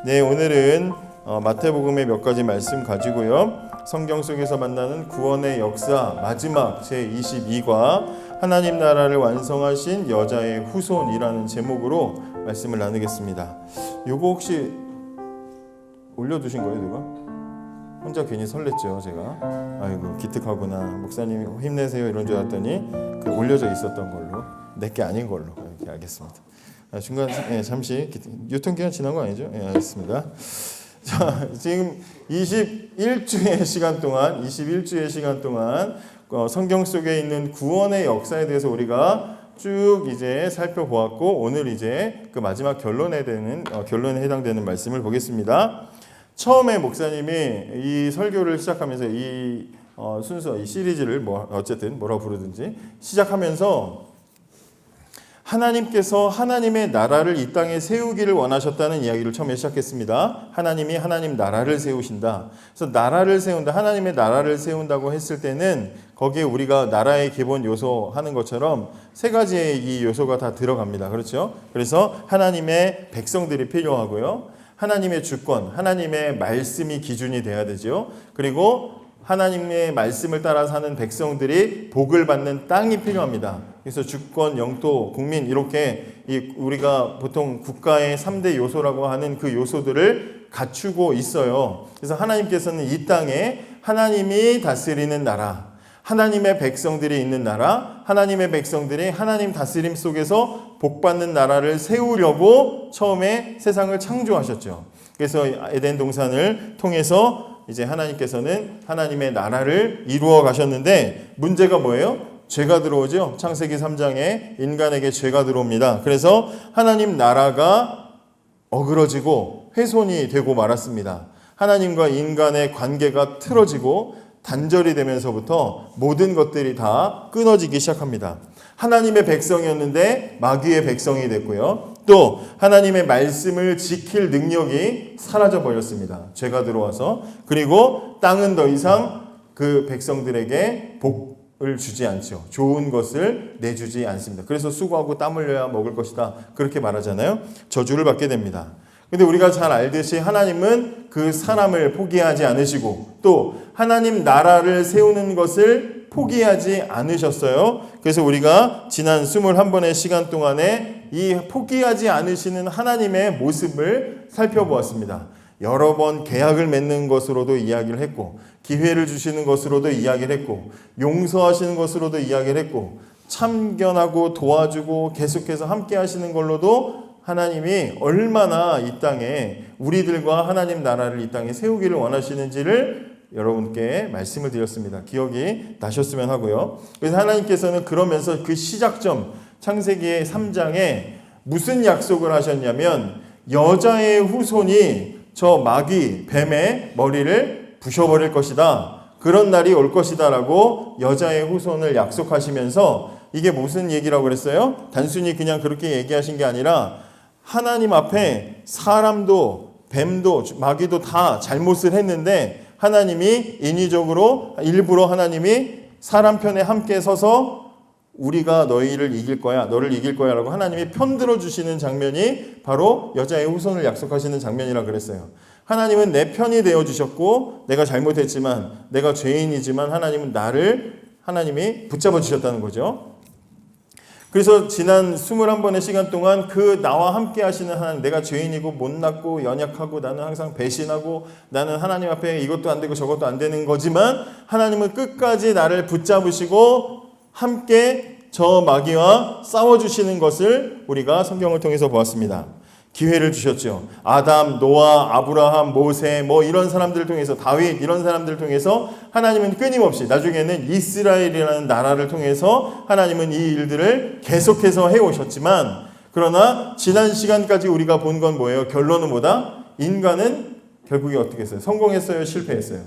네, 오늘은 마태복음의 몇 가지 말씀 가지고요. 성경 속에서 만나는 구원의 역사 마지막 제22과 하나님 나라를 완성하신 여자의 후손이라는 제목으로 말씀을 나누겠습니다. 요거 혹시 올려두신 거예요, 누가? 혼자 괜히 설렜죠, 제가. 아이고 기특하구나. 목사님이 힘내세요 이런 줄 알았더니 그 올려져 있었던 걸로, 내게 아닌 걸로 이렇게 알겠습니다. 중간 잠시 유통기한 지난 거 아니죠? 알겠습니다. 자, 지금 21주의 시간 동안 성경 속에 있는 구원의 역사에 대해서 우리가 쭉 이제 살펴보았고, 오늘 이제 그 마지막 결론에 해당되는 말씀을 보겠습니다. 처음에 목사님이 이 설교를 시작하면서 이 순서, 이 시리즈를 어쨌든 뭐라고 부르든지 시작하면서 하나님께서 하나님의 나라를 이 땅에 세우기를 원하셨다는 이야기를 처음에 시작했습니다. 하나님이 하나님 나라를 세우신다. 그래서 나라를 세운다, 하나님의 나라를 세운다고 했을 때는 거기에 우리가 나라의 기본 요소 하는 것처럼 세 가지의 이 요소가 다 들어갑니다. 그렇죠? 그래서 하나님의 백성들이 필요하고요. 하나님의 주권, 하나님의 말씀이 기준이 돼야 되죠. 그리고 하나님의 말씀을 따라 사는 백성들이 복을 받는 땅이 필요합니다. 그래서 주권, 영토, 국민 이렇게 우리가 보통 국가의 3대 요소라고 하는 그 요소들을 갖추고 있어요. 그래서 하나님께서는 이 땅에 하나님이 다스리는 나라, 하나님의 백성들이 있는 나라, 하나님의 백성들이 하나님 다스림 속에서 복받는 나라를 세우려고 처음에 세상을 창조하셨죠. 그래서 에덴 동산을 통해서 이제 하나님께서는 하나님의 나라를 이루어 가셨는데, 문제가 뭐예요? 죄가 들어오죠. 창세기 3장에 인간에게 죄가 들어옵니다. 그래서 하나님 나라가 어그러지고 훼손이 되고 말았습니다. 하나님과 인간의 관계가 틀어지고 단절이 되면서부터 모든 것들이 다 끊어지기 시작합니다. 하나님의 백성이었는데 마귀의 백성이 됐고요. 또 하나님의 말씀을 지킬 능력이 사라져 버렸습니다. 죄가 들어와서. 그리고 땅은 더 이상 그 백성들에게 복을 주지 않죠. 좋은 것을 내주지 않습니다. 그래서 수고하고 땀 흘려야 먹을 것이다, 그렇게 말하잖아요. 저주를 받게 됩니다. 근데 우리가 잘 알듯이 하나님은 그 사람을 포기하지 않으시고 또 하나님 나라를 세우는 것을 포기하지 않으셨어요. 그래서 우리가 지난 21번의 시간 동안에 이 포기하지 않으시는 하나님의 모습을 살펴보았습니다. 여러 번 계약을 맺는 것으로도 이야기를 했고, 기회를 주시는 것으로도 이야기를 했고, 용서하시는 것으로도 이야기를 했고, 참견하고 도와주고 계속해서 함께 하시는 걸로도 하나님이 얼마나 이 땅에 우리들과 하나님 나라를 이 땅에 세우기를 원하시는지를 여러분께 말씀을 드렸습니다. 기억이 나셨으면 하고요. 그래서 하나님께서는 그러면서 그 시작점 창세기 3장에 무슨 약속을 하셨냐면, 여자의 후손이 저 마귀 뱀의 머리를 부셔버릴 것이다, 그런 날이 올 것이다 라고 여자의 후손을 약속하시면서, 이게 무슨 얘기라고 그랬어요? 단순히 그냥 그렇게 얘기하신 게 아니라 하나님 앞에 사람도 뱀도 마귀도 다 잘못을 했는데 하나님이 인위적으로 일부러 하나님이 사람 편에 함께 서서 우리가 너희를 이길 거야, 너를 이길 거야 라고 하나님이 편들어 주시는 장면이 바로 여자의 후손을 약속하시는 장면이라 그랬어요. 하나님은 내 편이 되어 주셨고, 내가 잘못했지만, 내가 죄인이지만 하나님은 하나님이 붙잡아 주셨다는 거죠. 그래서 지난 21번의 시간 동안 그 나와 함께 하시는 하나님, 내가 죄인이고 못났고 연약하고 나는 항상 배신하고 나는 하나님 앞에 이것도 안 되고 저것도 안 되는 거지만 하나님은 끝까지 나를 붙잡으시고 함께 저 마귀와 싸워주시는 것을 우리가 성경을 통해서 보았습니다. 기회를 주셨죠. 아담, 노아, 아브라함, 모세 이런 사람들을 통해서, 다윗 이런 사람들을 통해서 하나님은 끊임없이, 나중에는 이스라엘이라는 나라를 통해서 하나님은 이 일들을 계속해서 해오셨지만, 그러나 지난 시간까지 우리가 본 건 뭐예요? 결론은 뭐다? 인간은 결국에 어떻게 했어요? 성공했어요? 실패했어요?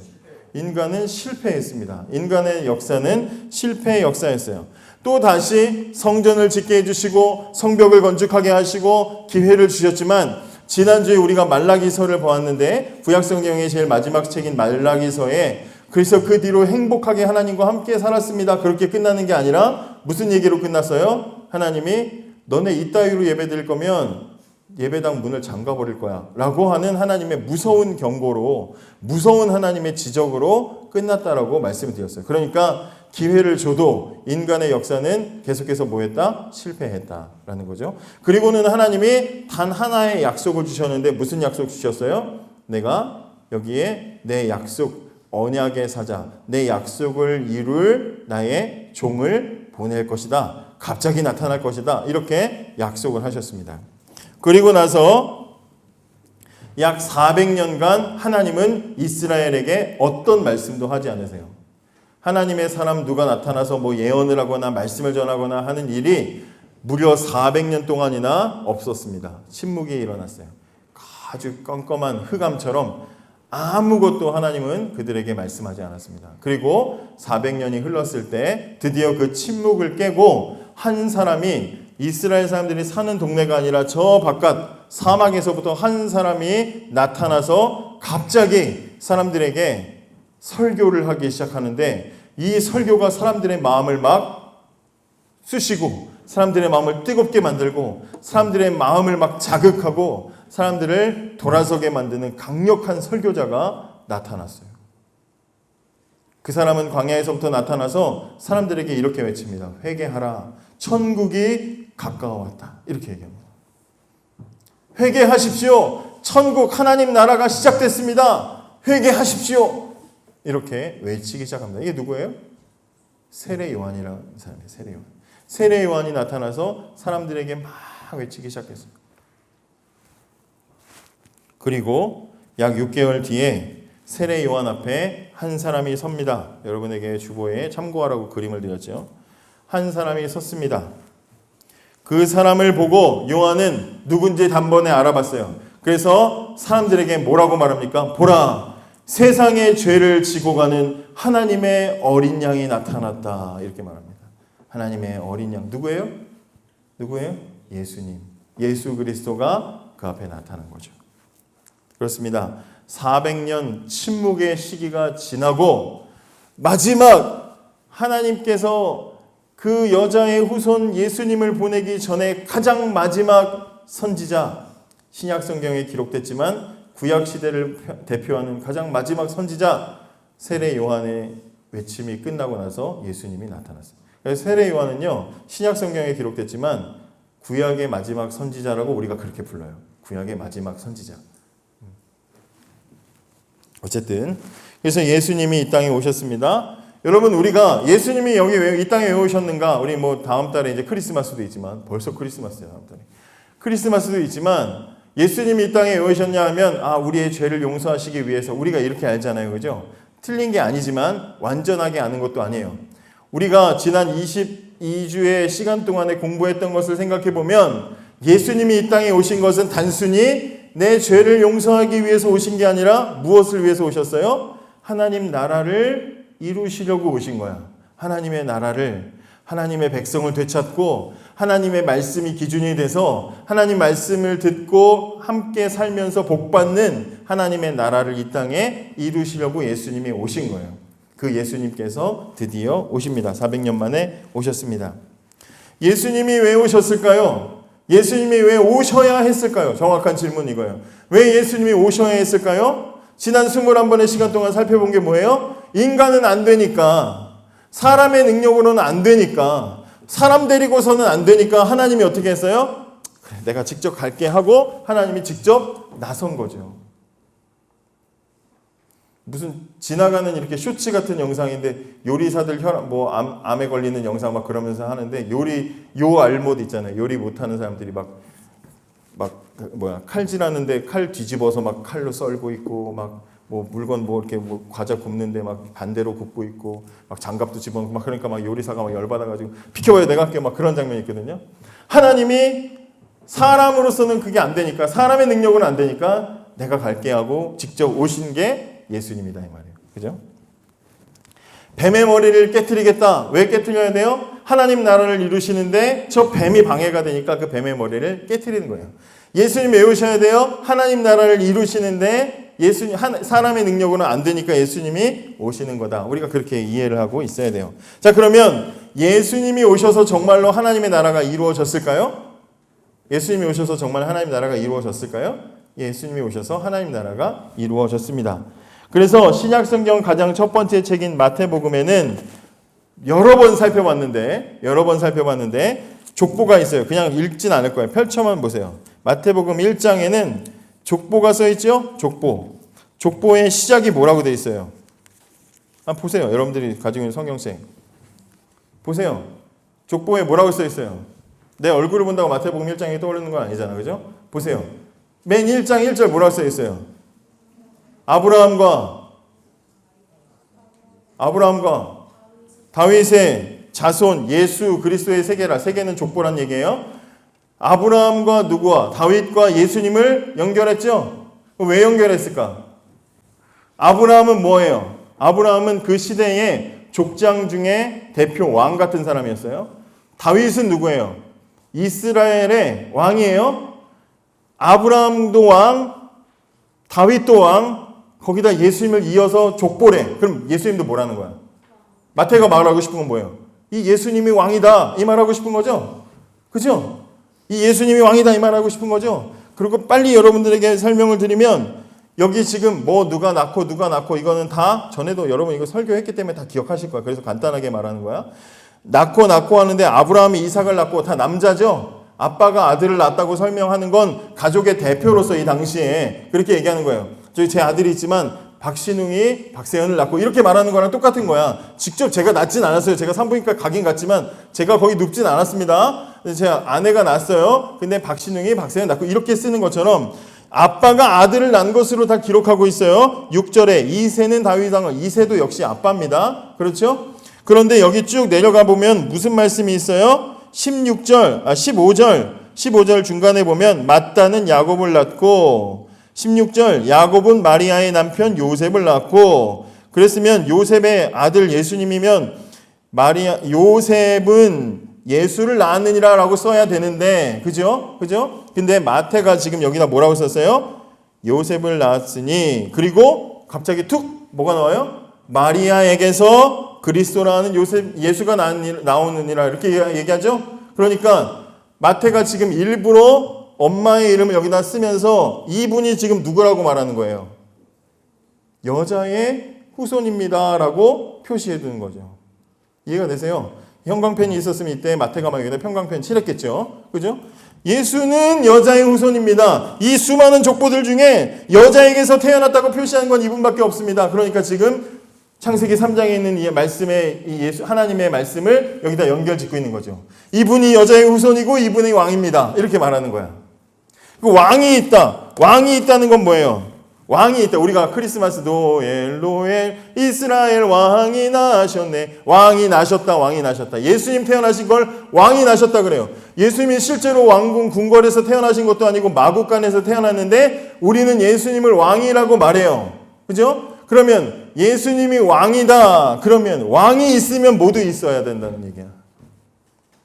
인간은 실패했습니다. 인간의 역사는 실패의 역사였어요. 또 다시 성전을 짓게 해주시고 성벽을 건축하게 하시고 기회를 주셨지만, 지난주에 우리가 말라기서를 보았는데, 구약성경의 제일 마지막 책인 말라기서에 그래서 그 뒤로 행복하게 하나님과 함께 살았습니다, 그렇게 끝나는 게 아니라 무슨 얘기로 끝났어요? 하나님이 너네 이따위로 예배드릴 거면 예배당 문을 잠가버릴 거야 라고 하는 하나님의 무서운 경고로, 무서운 하나님의 지적으로 끝났다라고 말씀을 드렸어요. 그러니까 기회를 줘도 인간의 역사는 계속해서 뭐했다? 실패했다라는 거죠. 그리고는 하나님이 단 하나의 약속을 주셨는데 무슨 약속 주셨어요? 내가 여기에 내 약속, 언약의 사자, 내 약속을 이룰 나의 종을 보낼 것이다. 갑자기 나타날 것이다. 이렇게 약속을 하셨습니다. 그리고 나서 약 400년간 하나님은 이스라엘에게 어떤 말씀도 하지 않으세요. 하나님의 사람 누가 나타나서 뭐 예언을 하거나 말씀을 전하거나 하는 일이 무려 400년 동안이나 없었습니다. 침묵이 일어났어요. 아주 껌껌한 흑암처럼 아무것도 하나님은 그들에게 말씀하지 않았습니다. 그리고 400년이 흘렀을 때 드디어 그 침묵을 깨고 한 사람이, 이스라엘 사람들이 사는 동네가 아니라 저 바깥 사막에서부터 한 사람이 나타나서 갑자기 사람들에게 설교를 하기 시작하는데, 이 설교가 사람들의 마음을 막 쑤시고 사람들의 마음을 뜨겁게 만들고 사람들의 마음을 막 자극하고 사람들을 돌아서게 만드는 강력한 설교자가 나타났어요. 그 사람은 광야에서부터 나타나서 사람들에게 이렇게 외칩니다. 회개하라. 천국이 가까워왔다. 이렇게 얘기합니다. 회개하십시오. 천국 하나님 나라가 시작됐습니다. 회개하십시오. 이렇게 외치기 시작합니다. 이게 누구예요? 세례 요한이라는 사람이에요. 세례 요한. 세례 요한이 나타나서 사람들에게 막 외치기 시작했어요. 그리고 약 6개월 뒤에 세례 요한 앞에 한 사람이 섭니다. 여러분에게 주보에 참고하라고 그림을 드렸죠. 한 사람이 섰습니다. 그 사람을 보고 요한은 누군지 단번에 알아봤어요. 그래서 사람들에게 뭐라고 말합니까? 보라, 세상의 죄를 지고 가는 하나님의 어린 양이 나타났다. 이렇게 말합니다. 하나님의 어린 양. 누구예요? 누구예요? 예수님. 예수 그리스도가 그 앞에 나타난 거죠. 그렇습니다. 400년 침묵의 시기가 지나고 마지막 하나님께서 그 여자의 후손 예수님을 보내기 전에 가장 마지막 선지자, 신약 성경에 기록됐지만 구약 시대를 대표하는 가장 마지막 선지자 세례 요한의 외침이 끝나고 나서 예수님이 나타났어요. 그래서 세례 요한은요, 신약 성경에 기록됐지만 구약의 마지막 선지자라고 우리가 그렇게 불러요. 구약의 마지막 선지자. 어쨌든 그래서 예수님이 이 땅에 오셨습니다. 여러분, 우리가 예수님이 여기 왜 이 땅에 왜 오셨는가? 우리 뭐 다음 달에 이제 크리스마스도 있지만, 벌써 크리스마스예요. 다음 달에 크리스마스도 있지만 예수님이 이 땅에 왜 오셨냐 하면, 우리의 죄를 용서하시기 위해서, 우리가 이렇게 알잖아요. 그죠? 틀린 게 아니지만 완전하게 아는 것도 아니에요. 우리가 지난 22주의 시간 동안에 공부했던 것을 생각해 보면 예수님이 이 땅에 오신 것은 단순히 내 죄를 용서하기 위해서 오신 게 아니라 무엇을 위해서 오셨어요? 하나님 나라를 이루시려고 오신 거야. 하나님의 나라를, 하나님의 백성을 되찾고 하나님의 말씀이 기준이 돼서 하나님 말씀을 듣고 함께 살면서 복받는 하나님의 나라를 이 땅에 이루시려고 예수님이 오신 거예요. 그 예수님께서 드디어 오십니다. 400년 만에 오셨습니다. 예수님이 왜 오셨을까요? 예수님이 왜 오셔야 했을까요? 정확한 질문 이거예요. 왜 예수님이 오셔야 했을까요? 지난 21번의 시간 동안 살펴본 게 뭐예요? 인간은 안 되니까, 사람의 능력으로는 안 되니까, 사람 데리고서는 안 되니까 하나님이 어떻게 했어요? 그래, 내가 직접 갈게 하고 하나님이 직접 나선 거죠. 무슨 지나가는 이렇게 쇼츠 같은 영상인데 요리사들 암에 걸리는 영상 막 그러면서 하는데, 요 알못 있잖아요. 요리 못하는 사람들이 칼질하는데 칼 뒤집어서 막 칼로 썰고 있고, 물건 이렇게 과자 굽는데 막 반대로 굽고 있고, 막 장갑도 집어넣고 막, 그러니까 막 요리사가 막 열받아가지고 비켜봐요, 내가 할게, 막 그런 장면이 있거든요. 하나님이 사람으로서는 그게 안 되니까, 사람의 능력은 안 되니까 내가 갈게 하고 직접 오신 게 예수님이다, 이 말이에요. 그죠? 뱀의 머리를 깨트리겠다. 왜 깨트려야 돼요? 하나님 나라를 이루시는데 저 뱀이 방해가 되니까 그 뱀의 머리를 깨트리는 거예요. 예수님 왜 오셔야 돼요? 하나님 나라를 이루시는데 사람의 능력으로는 안 되니까 예수님이 오시는 거다. 우리가 그렇게 이해를 하고 있어야 돼요. 자, 그러면 예수님이 오셔서 정말로 하나님의 나라가 이루어졌을까요? 예수님이 오셔서 정말 하나님 나라가 이루어졌을까요? 예수님이 오셔서 하나님 나라가 이루어졌습니다. 그래서 신약 성경 가장 첫 번째 책인 마태복음에는 여러 번 살펴봤는데 족보가 있어요. 그냥 읽진 않을 거예요. 펼쳐만 보세요. 마태복음 1장에는 족보가 써 있죠? 족보의 시작이 뭐라고 돼 있어요? 한번 보세요. 여러분들이 가지고 있는 성경책 보세요. 족보에 뭐라고 써 있어요? 내 얼굴을 본다고 마태복음 1장이 떠오르는 건 아니잖아. 그죠? 보세요. 맨 1장 1절 뭐라고 써 있어요? 아브라함과 다윗의 자손 예수 그리스도의 세계라. 세계는 족보란 얘기예요. 아브라함과 누구와? 다윗과 예수님을 연결했죠? 왜 연결했을까? 아브라함은 뭐예요? 아브라함은 그 시대의 족장 중에 대표 왕 같은 사람이었어요. 다윗은 누구예요? 이스라엘의 왕이에요. 아브라함도 왕, 다윗도 왕, 거기다 예수님을 이어서 족보래. 그럼 예수님도 뭐라는 거야? 마태가 말하고 싶은 건 뭐예요? 이 예수님이 왕이다 이 말하고 싶은 거죠? 그죠? 이 예수님이 왕이다 이 말하고 싶은 거죠? 그리고 빨리 여러분들에게 설명을 드리면 여기 지금 뭐 누가 낳고 이거는 다 전에도 여러분 이거 설교했기 때문에 다 기억하실 거야. 그래서 간단하게 말하는 거야. 낳고 하는데 아브라함이 이삭을 낳고 다 남자죠? 아빠가 아들을 낳았다고 설명하는 건 가족의 대표로서 이 당시에 그렇게 얘기하는 거예요. 저희 제 아들이 있지만 박신웅이 박세현을 낳고 이렇게 말하는 거랑 똑같은 거야. 직접 제가 낳진 않았어요. 제가 산부인과 가긴 갔지만 제가 거기 눕진 않았습니다. 제 아내가 낳았어요. 근데 박신웅이 박세현 낳고 이렇게 쓰는 것처럼 아빠가 아들을 낳은 것으로 다 기록하고 있어요. 6절에 이새는 다윗 왕, 이새도 역시 아빠입니다. 그렇죠? 그런데 여기 쭉 내려가 보면 무슨 말씀이 있어요? 15절 중간에 보면 마따는 야곱을 낳고 16절 야곱은 마리아의 남편 요셉을 낳고 그랬으면 요셉의 아들 예수님이면 요셉은 예수를 낳았느니라 라고 써야 되는데 그죠? 근데 마태가 지금 여기다 뭐라고 썼어요? 요셉을 낳았으니 그리고 갑자기 툭 뭐가 나와요? 마리아에게서 그리스도라는 예수가 나오느니라 이렇게 얘기하죠? 그러니까 마태가 지금 일부러 엄마의 이름을 여기다 쓰면서 이분이 지금 누구라고 말하는 거예요? 여자의 후손입니다 라고 표시해 두는 거죠. 이해가 되세요? 형광펜이 있었으면 이때 마태가 막 여기다 형광펜 칠했겠죠. 그죠? 예수는 여자의 후손입니다. 이 수많은 족보들 중에 여자에게서 태어났다고 표시한 건 이분밖에 없습니다. 그러니까 지금 창세기 3장에 있는 이 말씀의 하나님의 말씀을 여기다 연결 짓고 있는 거죠. 이분이 여자의 후손이고 이분이 왕입니다. 이렇게 말하는 거야. 그 왕이 있다. 왕이 있다는 건 뭐예요? 왕이 있다. 우리가 크리스마스 노엘 이스라엘 왕이 나셨네. 왕이 나셨다. 예수님 태어나신 걸 왕이 나셨다 그래요. 예수님이 실제로 왕궁 궁궐에서 태어나신 것도 아니고 마국간에서 태어났는데 우리는 예수님을 왕이라고 말해요. 그죠? 그러면 예수님이 왕이다. 그러면 왕이 있으면 모두 있어야 된다는 얘기야.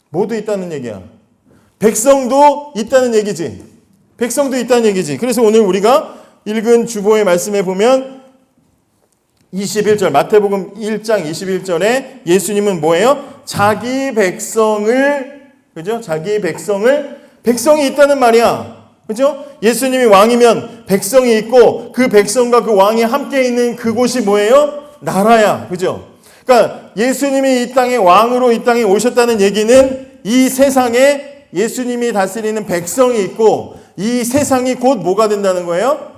모두 있다는 얘기야. 백성도 있다는 얘기지. 그래서 오늘 우리가 읽은 주보의 말씀에 보면 21절 마태복음 1장 21절에 예수님은 뭐예요? 자기 백성이 있다는 말이야. 그죠? 예수님이 왕이면 백성이 있고 그 백성과 그 왕이 함께 있는 그곳이 뭐예요? 나라야. 그죠? 그러니까 예수님이 이 땅에 왕으로 이 땅에 오셨다는 얘기는 이 세상에 예수님이 다스리는 백성이 있고 이 세상이 곧 뭐가 된다는 거예요?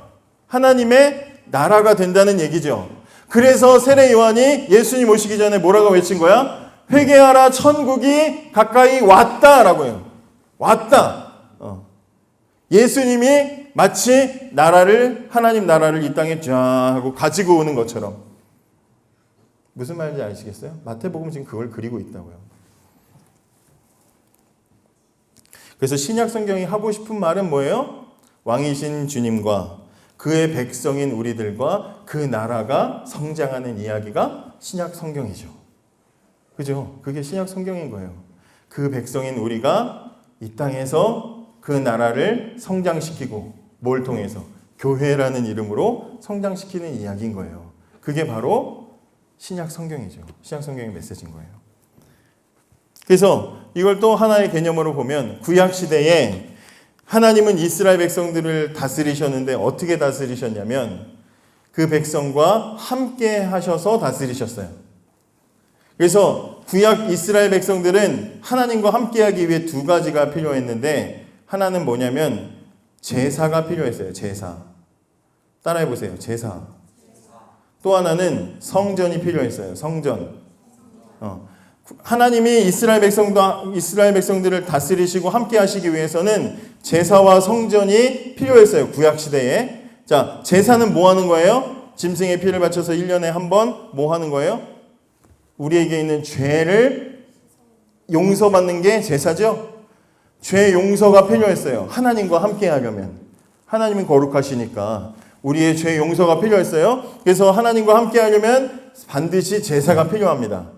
하나님의 나라가 된다는 얘기죠. 그래서 세례 요한이 예수님 오시기 전에 뭐라고 외친 거야? 회개하라 천국이 가까이 왔다라고요. 왔다. 예수님이 마치 하나님 나라를 이 땅에 쫙 하고 가지고 오는 것처럼. 무슨 말인지 아시겠어요? 마태복음 지금 그걸 그리고 있다고요. 그래서 신약 성경이 하고 싶은 말은 뭐예요? 왕이신 주님과 그의 백성인 우리들과 그 나라가 성장하는 이야기가 신약 성경이죠. 그죠? 그게 신약 성경인 거예요. 그 백성인 우리가 이 땅에서 그 나라를 성장시키고 뭘 통해서? 교회라는 이름으로 성장시키는 이야기인 거예요. 그게 바로 신약 성경이죠. 신약 성경의 메시지인 거예요. 그래서 이걸 또 하나의 개념으로 보면 구약 시대에 하나님은 이스라엘 백성들을 다스리셨는데 어떻게 다스리셨냐면 그 백성과 함께 하셔서 다스리셨어요. 그래서 구약 이스라엘 백성들은 하나님과 함께하기 위해 두 가지가 필요했는데 하나는 뭐냐면 제사가 필요했어요. 제사. 따라해보세요. 제사. 또 하나는 성전이 필요했어요. 성전. 하나님이 이스라엘 백성들을 다스리시고 함께 하시기 위해서는 제사와 성전이 필요했어요. 구약 시대에. 자, 제사는 뭐 하는 거예요? 짐승의 피를 바쳐서 1년에 한 번 뭐 하는 거예요? 우리에게 있는 죄를 용서받는 게 제사죠. 죄 용서가 필요했어요. 하나님과 함께 하려면. 하나님은 거룩하시니까 우리의 죄 용서가 필요했어요. 그래서 하나님과 함께 하려면 반드시 제사가 필요합니다.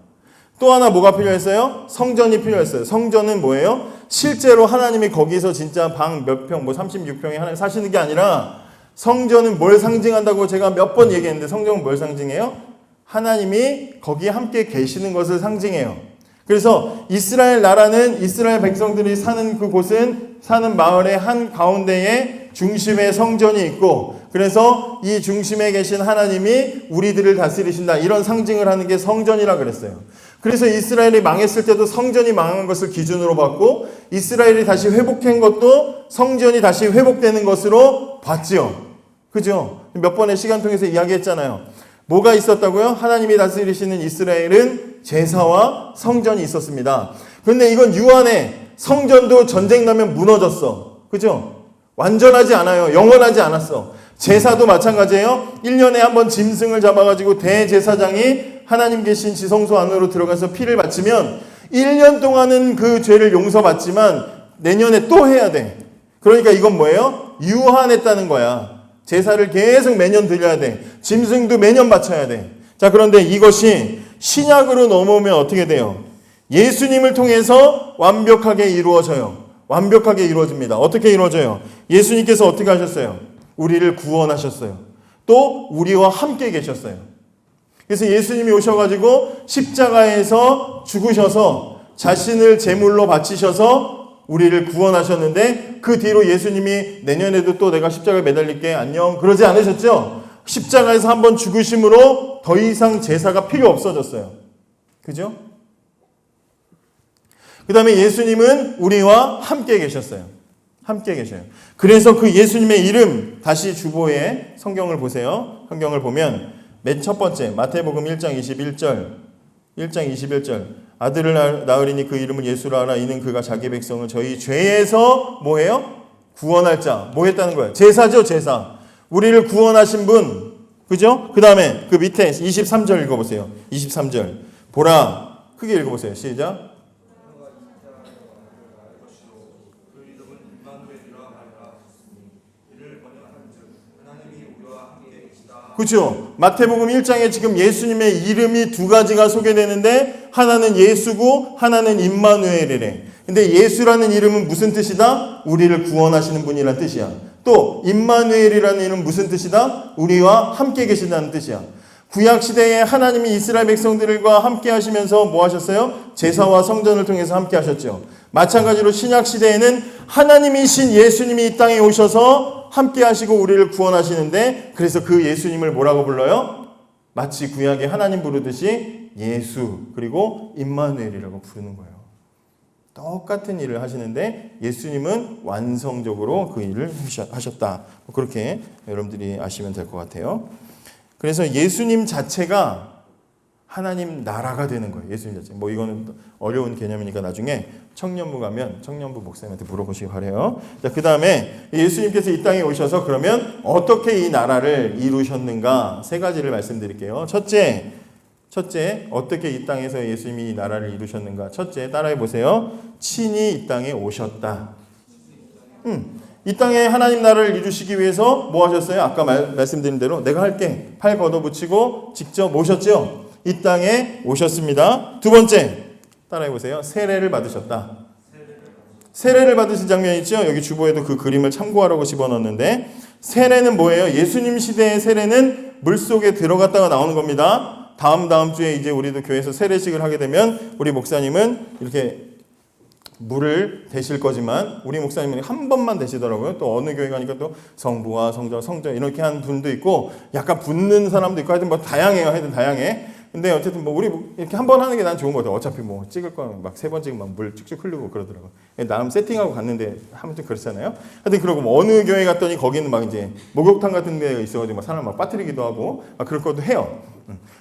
또 하나 뭐가 필요했어요? 성전이 필요했어요. 성전은 뭐예요? 실제로 하나님이 거기서 진짜 방 몇 평, 뭐 36평에 하나님 사시는 게 아니라 성전은 뭘 상징한다고 제가 몇 번 얘기했는데 성전은 뭘 상징해요? 하나님이 거기에 함께 계시는 것을 상징해요. 그래서 이스라엘 나라는 이스라엘 백성들이 사는 그곳은 사는 마을의 한 가운데에 중심에 성전이 있고 그래서 이 중심에 계신 하나님이 우리들을 다스리신다. 이런 상징을 하는 게 성전이라 그랬어요. 그래서 이스라엘이 망했을 때도 성전이 망한 것을 기준으로 봤고 이스라엘이 다시 회복한 것도 성전이 다시 회복되는 것으로 봤지요. 그죠? 몇 번의 시간 통해서 이야기했잖아요. 뭐가 있었다고요? 하나님이 다스리시는 이스라엘은 제사와 성전이 있었습니다. 그런데 이건 유한해. 성전도 전쟁 나면 무너졌어. 그죠? 완전하지 않아요. 영원하지 않았어. 제사도 마찬가지예요. 1년에 한 번 짐승을 잡아가지고 대제사장이 하나님 계신 지성소 안으로 들어가서 피를 바치면 1년 동안은 그 죄를 용서받지만 내년에 또 해야 돼. 그러니까 이건 뭐예요? 유한했다는 거야. 제사를 계속 매년 드려야 돼. 짐승도 매년 바쳐야 돼. 자, 그런데 이것이 신약으로 넘어오면 어떻게 돼요? 예수님을 통해서 완벽하게 이루어져요. 완벽하게 이루어집니다. 어떻게 이루어져요? 예수님께서 어떻게 하셨어요? 우리를 구원하셨어요. 또 우리와 함께 계셨어요. 그래서 예수님이 오셔가지고 십자가에서 죽으셔서 자신을 제물로 바치셔서 우리를 구원하셨는데 그 뒤로 예수님이 내년에도 또 내가 십자가에 매달릴게 안녕 그러지 않으셨죠? 십자가에서 한번 죽으심으로 더 이상 제사가 필요 없어졌어요. 그죠? 그 다음에 예수님은 우리와 함께 계셨어요. 함께 계셔요. 그래서 그 예수님의 이름 다시 주보에 성경을 보세요. 성경을 보면 맨 첫 번째 마태복음 1장 21절 아들을 낳으리니 그 이름을 예수라 하라. 이는 그가 자기 백성을 저희 죄에서 뭐해요? 구원할 자. 뭐 했다는 거예요? 제사죠, 제사. 우리를 구원하신 분. 그죠? 그 다음에 그 밑에 23절 읽어보세요. 23절. 보라. 크게 읽어보세요. 시작. 그렇죠. 마태복음 1장에 지금 예수님의 이름이 두 가지가 소개되는데 하나는 예수고 하나는 임마누엘이래. 근데 예수라는 이름은 무슨 뜻이다? 우리를 구원하시는 분이란 뜻이야. 또 임마누엘이라는 이름은 무슨 뜻이다? 우리와 함께 계신다는 뜻이야. 구약 시대에 하나님이 이스라엘 백성들과 함께 하시면서 뭐 하셨어요? 제사와 성전을 통해서 함께 하셨죠. 마찬가지로 신약 시대에는 하나님이신 예수님이 이 땅에 오셔서 함께 하시고 우리를 구원하시는데 그래서 그 예수님을 뭐라고 불러요? 마치 구약에 하나님 부르듯이 예수 그리고 임마누엘이라고 부르는 거예요. 똑같은 일을 하시는데 예수님은 완성적으로 그 일을 하셨다. 그렇게 여러분들이 아시면 될 것 같아요. 그래서 예수님 자체가 하나님 나라가 되는 거예요. 예수님 자체. 뭐 이거는 어려운 개념이니까 나중에 청년부 가면 청년부 목사님한테 물어보시기 바라요. 자, 그 다음에 예수님께서 이 땅에 오셔서 그러면 어떻게 이 나라를 이루셨는가 세 가지를 말씀드릴게요. 첫째 어떻게 이 땅에서 예수님이 이 나라를 이루셨는가. 첫째 따라해 보세요. 친히 이 땅에 오셨다. 이 땅에 하나님 나라를 이루시기 위해서 뭐 하셨어요? 아까 말씀드린 대로 내가 할게. 팔 걷어붙이고 직접 오셨죠? 이 땅에 오셨습니다. 두 번째, 따라해 보세요. 세례를 받으셨다. 세례를 받으신 장면이 있죠? 여기 주보에도 그 그림을 참고하라고 집어넣었는데 세례는 뭐예요? 예수님 시대의 세례는 물속에 들어갔다가 나오는 겁니다. 다음 주에 이제 우리도 교회에서 세례식을 하게 되면 우리 목사님은 이렇게 물을 대실 거지만 우리 목사님은 한 번만 대시더라고요. 또 어느 교회 가니까 또 성부와 성자 이렇게 한 분도 있고 약간 붓는 사람도 있고 하여튼 뭐 다양해요. 하여튼 다양해. 근데 어쨌든 뭐 우리 이렇게 한 번 하는 게 난 좋은 거 같아요. 어차피 뭐 찍을 거는 막 세 번 찍으면 물 쭉쭉 흐르고 그러더라고요. 나름 세팅하고 갔는데 하면 좀 그렇잖아요. 하여튼 그러고 뭐 어느 교회 갔더니 거기는 막 이제 목욕탕 같은 데가 있어가지고 막 사람 막 빠뜨리기도 하고 막 그럴 것도 해요.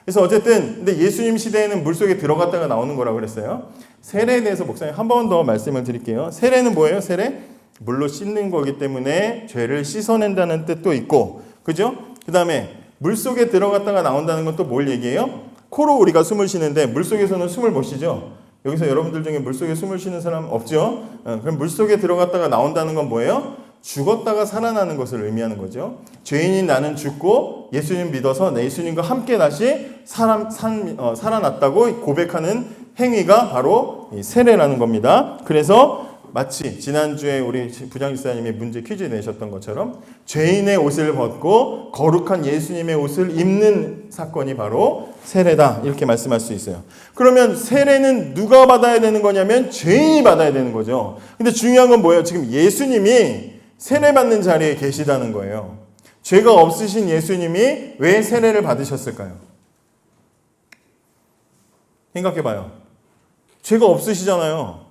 그래서 어쨌든 근데 예수님 시대에는 물 속에 들어갔다가 나오는 거라고 그랬어요. 세례에 대해서 목사님 한 번 더 말씀을 드릴게요. 세례는 뭐예요? 세례? 물로 씻는 거기 때문에 죄를 씻어낸다는 뜻도 있고, 그죠? 그 다음에 물 속에 들어갔다가 나온다는 건 또 뭘 얘기해요? 코로 우리가 숨을 쉬는데 물 속에서는 숨을 못 쉬죠. 여기서 여러분들 중에 물 속에 숨을 쉬는 사람 없죠? 그럼 물 속에 들어갔다가 나온다는 건 뭐예요? 죽었다가 살아나는 것을 의미하는 거죠. 죄인인 나는 죽고 예수님 믿어서 예수님과 함께 다시 살아났다고 고백하는 행위가 바로 세례라는 겁니다. 그래서 마치 지난주에 우리 부장집사님이 문제 퀴즈 내셨던 것처럼 죄인의 옷을 벗고 거룩한 예수님의 옷을 입는 사건이 바로 세례다 이렇게 말씀할 수 있어요. 그러면 세례는 누가 받아야 되는 거냐면 죄인이 받아야 되는 거죠. 근데 중요한 건 뭐예요? 지금 예수님이 세례받는 자리에 계시다는 거예요. 죄가 없으신 예수님이 왜 세례를 받으셨을까요? 생각해봐요. 죄가 없으시잖아요.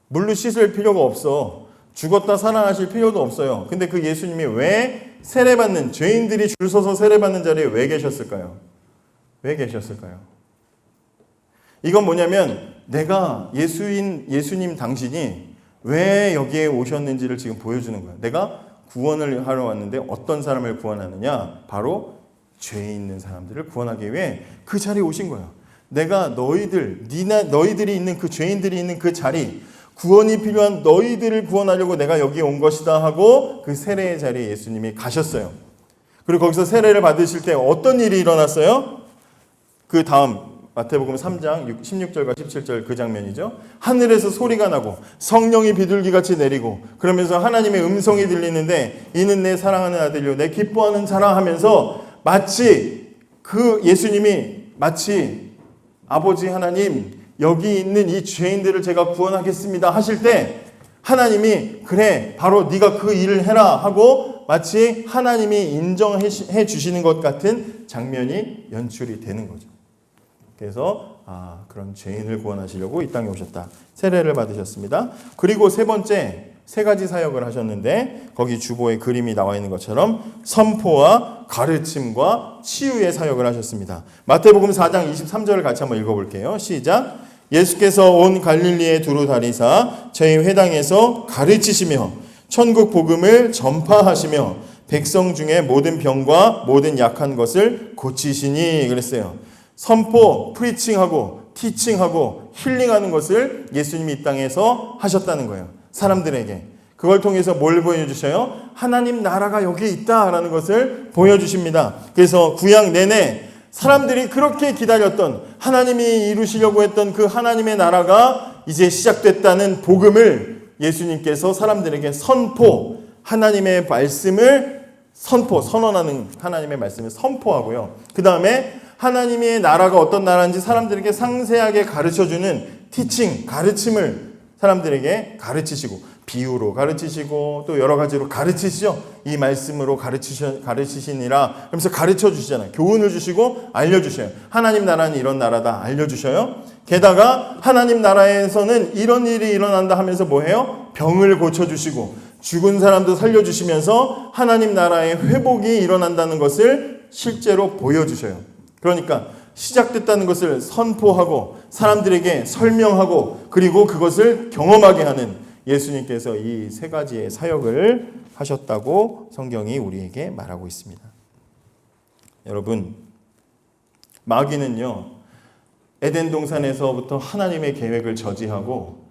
물로 씻을 필요가 없어. 죽었다 살아나실 필요도 없어요. 근데 그 예수님이 왜 세례받는, 죄인들이 줄 서서 세례받는 자리에 왜 계셨을까요? 왜 계셨을까요? 이건 뭐냐면 내가 예수님 당신이 왜 여기에 오셨는지를 지금 보여주는 거예요. 내가 구원을 하러 왔는데 어떤 사람을 구원하느냐? 바로 죄에 있는 사람들을 구원하기 위해 그 자리에 오신 거예요. 내가 너희들이 있는 그 죄인들이 있는 그 자리, 구원이 필요한 너희들을 구원하려고 내가 여기에 온 것이다 하고 그 세례의 자리에 예수님이 가셨어요. 그리고 거기서 세례를 받으실 때 어떤 일이 일어났어요? 그 다음 마태복음 3장 16절과 17절 그 장면이죠. 하늘에서 소리가 나고 성령이 비둘기같이 내리고 그러면서 하나님의 음성이 들리는데 이는 내 사랑하는 아들이요 내 기뻐하는 자라 하면서 마치 그 예수님이 마치 아버지 하나님 여기 있는 이 죄인들을 제가 구원하겠습니다 하실 때 하나님이 그래 바로 네가 그 일을 해라 하고 마치 하나님이 인정해 주시는 것 같은 장면이 연출이 되는 거죠. 그래서 그런 죄인을 구원하시려고 이 땅에 오셨다. 세례를 받으셨습니다. 그리고 세 번째 세 가지 사역을 하셨는데 거기 주보에 그림이 나와 있는 것처럼 선포와 가르침과 치유의 사역을 하셨습니다. 마태복음 4장 23절을 같이 한번 읽어볼게요. 시작. 예수께서 온 갈릴리에 두루 다니사 저희 회당에서 가르치시며 천국 복음을 전파하시며 백성 중에 모든 병과 모든 약한 것을 고치시니 그랬어요. 선포, 프리칭하고 티칭하고 힐링하는 것을 예수님이 이 땅에서 하셨다는 거예요. 사람들에게. 그걸 통해서 뭘 보여주셔요? 하나님 나라가 여기 있다라는 것을 보여주십니다. 그래서 구약 내내 사람들이 그렇게 기다렸던 하나님이 이루시려고 했던 그 하나님의 나라가 이제 시작됐다는 복음을 예수님께서 사람들에게 선포, 하나님의 말씀을 선언하는 하나님의 말씀을 선포하고요. 그 다음에 하나님의 나라가 어떤 나라인지 사람들에게 상세하게 가르쳐주는 티칭, 가르침을 사람들에게 가르치시고 비유로 가르치시고 또 여러 가지로 가르치시죠. 이 말씀으로 가르치시니라 그러면서 가르쳐 주시잖아요. 교훈을 주시고 알려주셔요. 하나님 나라는 이런 나라다 알려주셔요. 게다가 하나님 나라에서는 이런 일이 일어난다 하면서 뭐해요? 병을 고쳐주시고 죽은 사람도 살려주시면서 하나님 나라의 회복이 일어난다는 것을 실제로 보여주셔요. 그러니까 시작됐다는 것을 선포하고 사람들에게 설명하고 그리고 그것을 경험하게 하는 예수님께서 이 세 가지의 사역을 하셨다고 성경이 우리에게 말하고 있습니다. 여러분, 마귀는요, 에덴 동산에서부터 하나님의 계획을 저지하고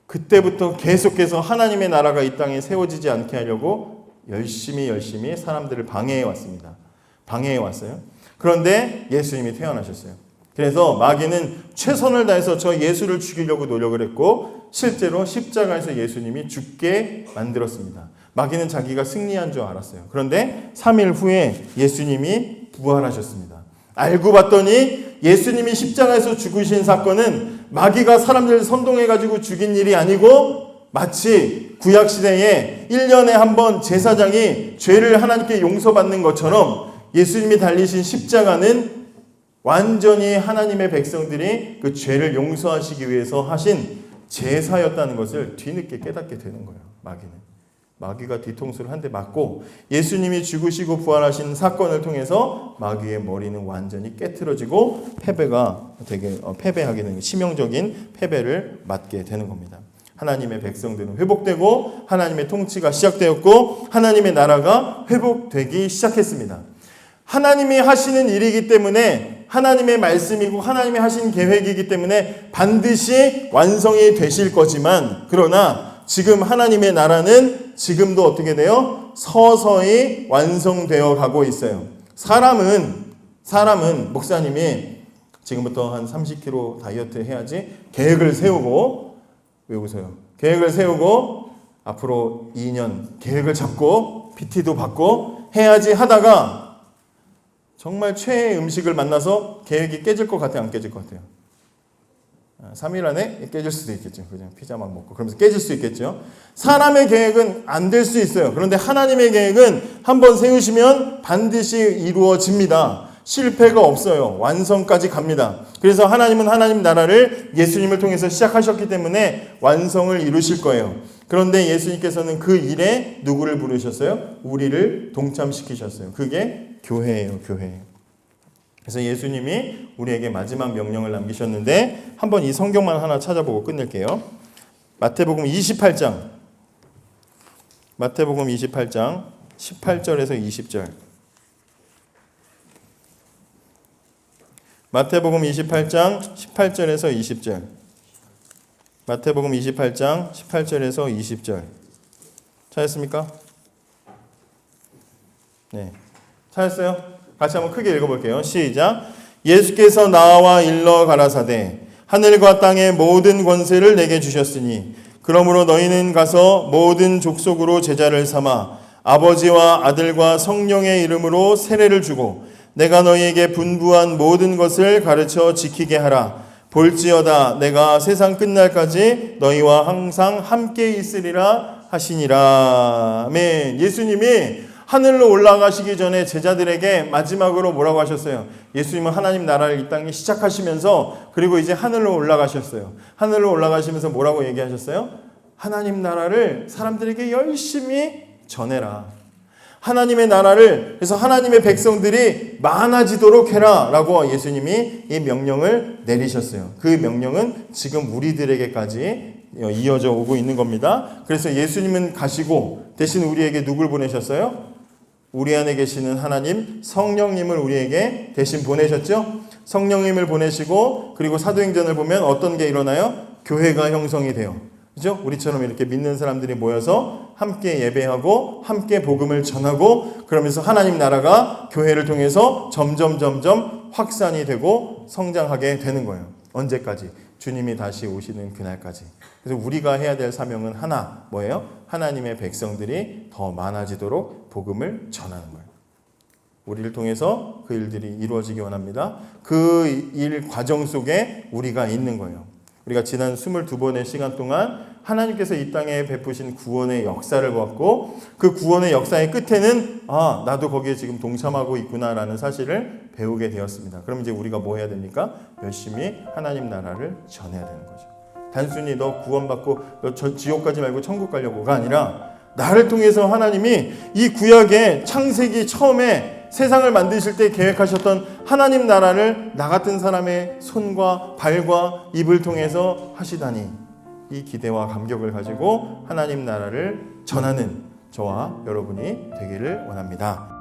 그때부터 계속해서 하나님의 나라가 이 땅에 세워지지 않게 하려고 열심히 사람들을 방해해 왔습니다. 방해해 왔어요. 그런데 예수님이 태어나셨어요. 그래서 마귀는 최선을 다해서 저 예수를 죽이려고 노력을 했고 실제로 십자가에서 예수님이 죽게 만들었습니다. 마귀는 자기가 승리한 줄 알았어요. 그런데 3일 후에 예수님이 부활하셨습니다. 알고 봤더니 예수님이 십자가에서 죽으신 사건은 마귀가 사람들을 선동해가지고 죽인 일이 아니고 마치 구약시대에 1년에 한 번 제사장이 죄를 하나님께 용서받는 것처럼 예수님이 달리신 십자가는 완전히 하나님의 백성들이 그 죄를 용서하시기 위해서 하신 제사였다는 것을 뒤늦게 깨닫게 되는 거예요. 마귀가 뒤통수를 한 대 맞고 예수님이 죽으시고 부활하신 사건을 통해서 마귀의 머리는 완전히 깨트려지고 패배하게 되는 치명적인 패배를 맞게 되는 겁니다. 하나님의 백성들은 회복되고 하나님의 통치가 시작되었고 하나님의 나라가 회복되기 시작했습니다. 하나님이 하시는 일이기 때문에 하나님의 말씀이고 하나님이 하신 계획이기 때문에 반드시 완성이 되실 거지만 그러나 지금 하나님의 나라는 지금도 어떻게 돼요? 서서히 완성되어 가고 있어요. 사람은 목사님이 지금부터 한 30kg 다이어트 해야지 계획을 세우고 왜 웃어요? 계획을 세우고 앞으로 2년 계획을 잡고 PT도 받고 해야지 하다가 정말 최애의 음식을 만나서 계획이 깨질 것 같아요? 안 깨질 것 같아요? 3일 안에 깨질 수도 있겠죠. 그냥 피자만 먹고 그러면서 깨질 수 있겠죠. 사람의 계획은 안 될 수 있어요. 그런데 하나님의 계획은 한번 세우시면 반드시 이루어집니다. 실패가 없어요. 완성까지 갑니다. 그래서 하나님은 하나님 나라를 예수님을 통해서 시작하셨기 때문에 완성을 이루실 거예요. 그런데 예수님께서는 그 일에 누구를 부르셨어요? 우리를 동참시키셨어요. 그게 교회예요. 교회. 그래서 예수님이 우리에게 마지막 명령을 남기셨는데 한번 이 성경만 하나 찾아보고 끝낼게요. 마태복음 28장 18절에서 20절. 마태복음 28장 18절에서 20절. 마태복음 28장 18절에서 20절. 찾았습니까? 네. 찾았어요? 같이 한번 크게 읽어볼게요. 시작. 예수께서 나와 일러 가라사대 하늘과 땅의 모든 권세를 내게 주셨으니 그러므로 너희는 가서 모든 족속으로 제자를 삼아 아버지와 아들과 성령의 이름으로 세례를 주고 내가 너희에게 분부한 모든 것을 가르쳐 지키게 하라. 볼지어다 내가 세상 끝날까지 너희와 항상 함께 있으리라 하시니라. 아멘. 예수님이 하늘로 올라가시기 전에 제자들에게 마지막으로 뭐라고 하셨어요? 예수님은 하나님 나라를 이 땅에 시작하시면서 그리고 이제 하늘로 올라가셨어요. 하늘로 올라가시면서 뭐라고 얘기하셨어요? 하나님 나라를 사람들에게 열심히 전해라. 하나님의 나라를 그래서 하나님의 백성들이 많아지도록 해라 라고 예수님이 이 명령을 내리셨어요. 그 명령은 지금 우리들에게까지 이어져 오고 있는 겁니다. 그래서 예수님은 가시고 대신 우리에게 누굴 보내셨어요? 우리 안에 계시는 하나님 성령님을 우리에게 대신 보내셨죠. 성령님을 보내시고 그리고 사도행전을 보면 어떤 게 일어나요? 교회가 형성이 돼요. 그죠? 우리처럼 이렇게 믿는 사람들이 모여서 함께 예배하고 함께 복음을 전하고 그러면서 하나님 나라가 교회를 통해서 점점 확산이 되고 성장하게 되는 거예요. 언제까지? 주님이 다시 오시는 그날까지. 그래서 우리가 해야 될 사명은 하나, 뭐예요? 하나님의 백성들이 더 많아지도록 복음을 전하는 거예요. 우리를 통해서 그 일들이 이루어지기 원합니다. 그 일 과정 속에 우리가 있는 거예요. 우리가 지난 22번의 시간 동안 하나님께서 이 땅에 베푸신 구원의 역사를 보았고 그 구원의 역사의 끝에는 나도 거기에 지금 동참하고 있구나라는 사실을 배우게 되었습니다. 그럼 이제 우리가 뭐 해야 됩니까? 열심히 하나님 나라를 전해야 되는 거죠. 단순히 너 구원받고 너 지옥 가지 말고 천국 가려고가 아니라 나를 통해서 하나님이 이 구약의 창세기 처음에 세상을 만드실 때 계획하셨던 하나님 나라를 나 같은 사람의 손과 발과 입을 통해서 하시다니 이 기대와 감격을 가지고 하나님 나라를 전하는 저와 여러분이 되기를 원합니다.